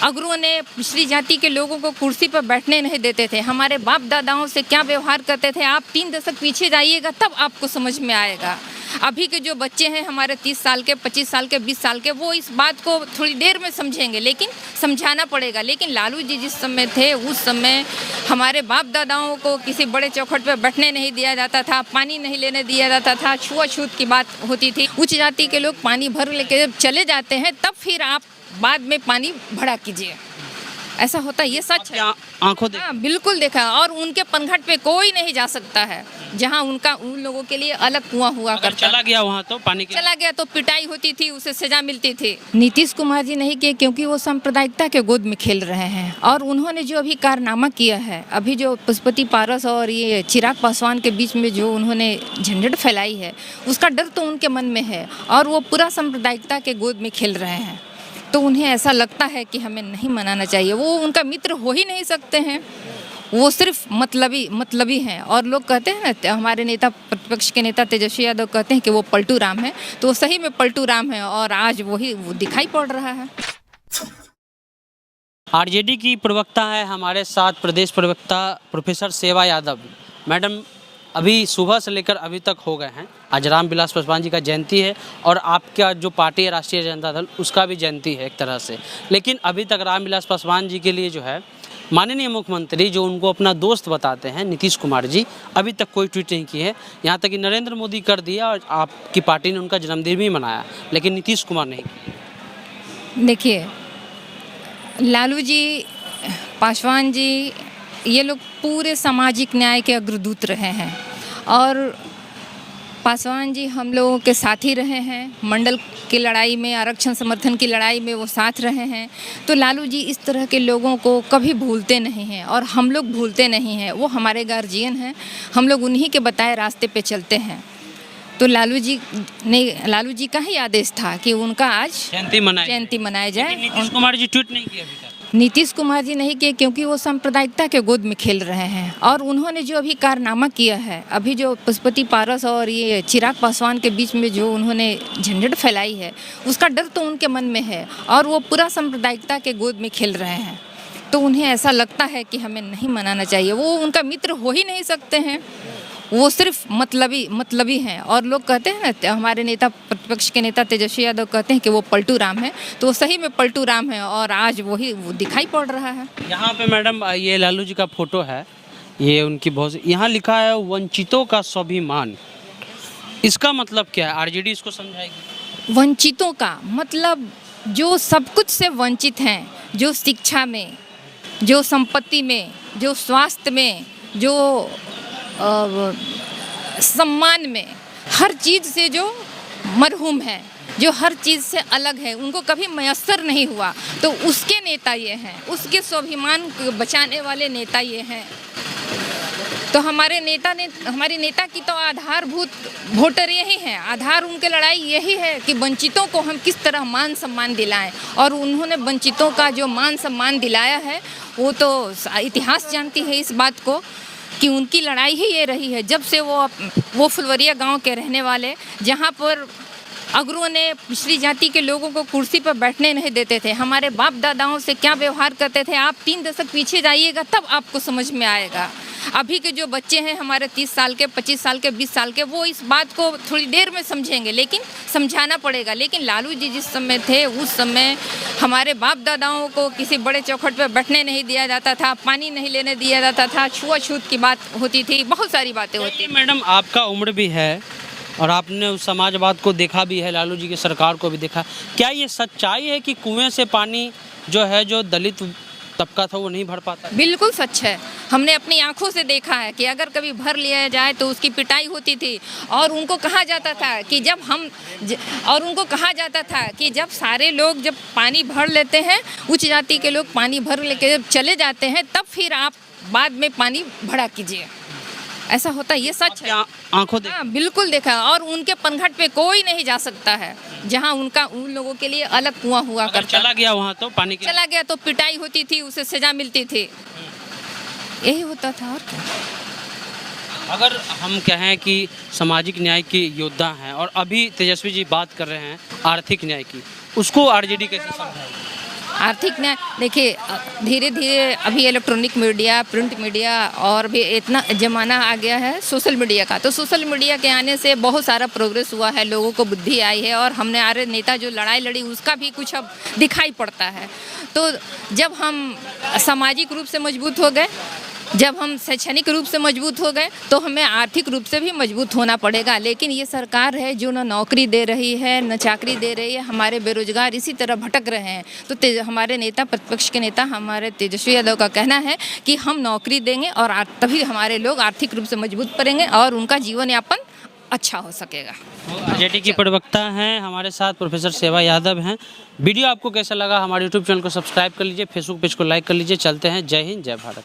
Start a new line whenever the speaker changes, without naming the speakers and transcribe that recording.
अगुओं ने पिछड़ी जाति के लोगों को कुर्सी पर बैठने नहीं देते थे। हमारे बाप दादाओं से क्या व्यवहार करते थे, आप 3 दशक पीछे जाइएगा तब आपको समझ में आएगा। अभी के जो बच्चे हैं हमारे 30 साल के, 25 साल के, 20 साल के, वो इस बात को थोड़ी देर में समझेंगे, लेकिन समझाना पड़ेगा। लेकिन लालू जी जिस समय थे उस समय हमारे बाप दादाओं को किसी बड़े चौखट पर बैठने नहीं दिया जाता था, पानी नहीं लेने दिया जाता था, छुआछूत की बात होती थी। उच्च जाति के लोग पानी भर लेके जब चले जाते हैं तब फिर आप बाद में पानी भरा कीजिए, ऐसा होता है। ये सच है,
आंखों
हाँ बिल्कुल देखा। और उनके पनघट पे कोई नहीं जा सकता है जहाँ उन लोगों के लिए अलग कुआं हुआ करता।
चला गया वहाँ तो पानी के
चला गया तो पिटाई होती थी, उसे सजा मिलती थी। नीतीश कुमार जी नहीं किए क्योंकि वो सांप्रदायिकता के गोद में खेल रहे हैं। और उन्होंने जो अभी कारनामा किया है, अभी जो पशुपति पारस और ये चिराग पासवान के बीच में जो उन्होंने झंझट फैलाई है, उसका डर तो उनके मन में है और वो पूरा सांप्रदायिकता के गोद में खेल रहे हैं। तो उन्हें ऐसा लगता है कि हमें नहीं मनाना चाहिए। वो उनका मित्र हो ही नहीं सकते हैं, वो सिर्फ मतलबी हैं। और लोग कहते हैं ना, हमारे नेता, प्रतिपक्ष के नेता तेजस्वी यादव कहते हैं कि वो पलटू राम है, तो वो सही में पलटू राम है और आज वो दिखाई पड़ रहा है।
आरजेडी की प्रवक्ता है हमारे साथ, प्रदेश प्रवक्ता प्रोफेसर सेवा यादव। मैडम, अभी सुबह से लेकर अभी तक हो गए हैं, आज रामविलास पासवान जी का जयंती है और आपका जो पार्टी है राष्ट्रीय जनता दल, उसका भी जयंती है एक तरह से। लेकिन अभी तक रामविलास पासवान जी के लिए जो है माननीय मुख्यमंत्री, जो उनको अपना दोस्त बताते हैं, नीतीश कुमार जी, अभी तक कोई ट्वीट नहीं की है। यहाँ तक कि नरेंद्र मोदी कर दिया और आपकी पार्टी ने उनका जन्मदिन भी मनाया, लेकिन नीतीश कुमार नहीं।
देखिए, लालू जी, पासवान जी, ये लोग पूरे सामाजिक न्याय के अग्रदूत रहे हैं और पासवान जी हम लोगों के साथ ही रहे हैं। मंडल की लड़ाई में, आरक्षण समर्थन की लड़ाई में वो साथ रहे हैं। तो लालू जी इस तरह के लोगों को कभी भूलते नहीं हैं और हम लोग भूलते नहीं हैं। वो हमारे गार्जियन हैं, हम लोग उन्हीं के बताए रास्ते पे चलते हैं। तो लालू जी का ही आदेश था कि उनका आज जयंती मनाया जाए।
नीतीश कुमार जी ट्वीट नहीं किए अभी तक।
नीतीश कुमार जी नहीं किए क्योंकि वो सांप्रदायिकता के गोद में खेल रहे हैं। और उन्होंने जो अभी कारनामा किया है, अभी जो पशुपति पारस और ये चिराग पासवान के बीच में जो उन्होंने झंझट फैलाई है, उसका डर तो उनके मन में है और वो पूरा सांप्रदायिकता के गोद में खेल रहे हैं। तो उन्हें ऐसा लगता है कि हमें नहीं मनाना चाहिए। वो उनका मित्र हो ही नहीं सकते हैं, वो सिर्फ मतलबी हैं। और लोग कहते हैं ना, हमारे नेता, प्रतिपक्ष के नेता तेजस्वी यादव कहते हैं कि वो पलटू राम है, तो वो सही में पलटू राम है और आज वो दिखाई पड़ रहा है।
यहाँ पे मैडम ये लालू जी का फोटो है, ये उनकी बहुत, यहाँ लिखा है वंचितों का स्वाभिमान। इसका मतलब क्या है? आरजेडी इसको समझाएगी।
वंचितों का मतलब जो सब कुछ से वंचित हैं, जो शिक्षा में, जो संपत्ति में, जो स्वास्थ्य में, जो सम्मान में, हर चीज़ से जो मरहूम है, जो हर चीज़ से अलग है, उनको कभी मयस्सर नहीं हुआ, तो उसके नेता ये हैं, उसके स्वाभिमान को बचाने वाले नेता ये हैं। तो हमारी नेता की तो आधारभूत वोटर यही है, आधार उनके लड़ाई यही है कि वंचितों को हम किस तरह मान सम्मान दिलाएं। और उन्होंने वंचितों का जो मान सम्मान दिलाया है, वो तो इतिहास जानती है इस बात को कि उनकी लड़ाई ही ये रही है। जब से वो फुलवरिया गांव के रहने वाले, जहां पर अगुओं ने पिछड़ी जाति के लोगों को कुर्सी पर बैठने नहीं देते थे, हमारे बाप दादाओं से क्या व्यवहार करते थे, आप 3 दशक पीछे जाइएगा तब आपको समझ में आएगा। अभी के जो बच्चे हैं हमारे 30 साल के, 25 साल के, 20 साल के, वो इस बात को थोड़ी देर में समझेंगे, लेकिन समझाना पड़ेगा। लेकिन लालू जी जिस समय थे उस समय हमारे बाप दादाओं को किसी बड़े चौखट पर बैठने नहीं दिया जाता था, पानी नहीं लेने दिया जाता था, छुआछूत की बात होती थी, बहुत सारी बातें होती।
मैडम, आपका उम्र भी है और आपने उस समाजवाद को देखा भी है, लालू जी की सरकार को भी देखा। क्या ये सच्चाई है कि कुएं से पानी जो है, जो दलित तबका था, वो नहीं भर पाता? बिल्कुल
सच है, हमने अपनी आंखों से देखा है कि अगर कभी भर लिया जाए तो उसकी पिटाई होती थी। और उनको कहा जाता था कि जब सारे लोग जब पानी भर लेते हैं, उच्च जाति के लोग पानी भर लेके जब चले जाते हैं, तब फिर आप बाद में पानी भरा कीजिए, ऐसा होता है। ये सच है,
आंखों
हाँ बिल्कुल देखा। और उनके पनघट पे कोई नहीं जा सकता है जहाँ उन लोगों के लिए अलग कुआं हुआ करता।
चला गया वहाँ तो पानी के,
चला गया तो पिटाई होती थी, उसे सजा मिलती थी, यही होता था। और क्या?
अगर हम कहें कि सामाजिक न्याय के योद्धा हैं और अभी तेजस्वी जी बात कर रहे हैं आर्थिक न्याय की, उसको आरजेडी कैसे समझाएगी?
आर्थिक न्याय देखिए, धीरे धीरे अभी इलेक्ट्रॉनिक मीडिया, प्रिंट मीडिया और भी इतना ज़माना आ गया है सोशल मीडिया का, तो सोशल मीडिया के आने से बहुत सारा प्रोग्रेस हुआ है, लोगों को बुद्धि आई है और हमने हमारे नेता जो लड़ाई लड़ी उसका भी कुछ अब दिखाई पड़ता है। तो जब हम सामाजिक रूप से मजबूत हो गए, जब हम शैक्षणिक रूप से मजबूत हो गए, तो हमें आर्थिक रूप से भी मजबूत होना पड़ेगा। लेकिन ये सरकार है जो न नौकरी दे रही है न चाकरी दे रही है, हमारे बेरोजगार इसी तरह भटक रहे हैं। तो हमारे नेता, प्रतिपक्ष के नेता हमारे तेजस्वी यादव का कहना है कि हम नौकरी देंगे और तभी हमारे लोग आर्थिक रूप से मजबूत करेंगे और उनका जीवन यापन अच्छा हो सकेगा।
आरजेडी की प्रवक्ता हैं हमारे साथ प्रोफेसर सेवा यादव हैं। वीडियो आपको कैसा लगा? हमारे यूट्यूब चैनल को सब्सक्राइब कर लीजिए, फेसबुक पेज को लाइक कर लीजिए। चलते हैं। जय हिंद, जय भारत।